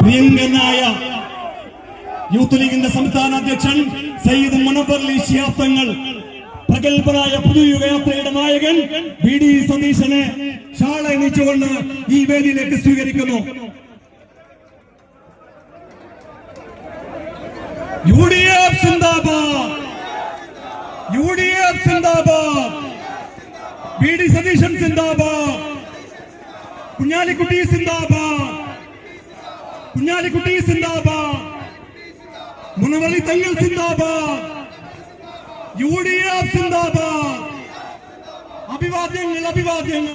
പ്രിയങ്കനായ youth ലീഗിന്റെ സംസ്ഥാന അധ്യക്ഷൻ സയ്യിദ് മുനവ്വർ ശിഹാബ് തങ്ങൾ, പ്രഗത്ഭനായ പുതുയുഗയാത്രയുടെ നായകൻ വി ഡി സതീശനെ ഷാള അണിയിച്ചുകൊണ്ട് ഈ വേദിയിലേക്ക് സ്വീകരിക്കുന്നു. UDF സിന്ദാബാദ്, UDF സിന്ദാബാദ്, വി ഡി സതീശൻ സിന്ദാബാദ്, കുഞ്ഞാലിക്കുട്ടി സിന്ദാബാദ്, കുഞ്ഞാലിക്കുട്ടി സിന്ദാബാദ്, മുനവ്വർ തങ്ങൾ സിന്ദാബാദ്, UDF സിന്ദാബാദ്. അഭിവാദ്യങ്ങൾ, അഭിവാദ്യങ്ങൾ.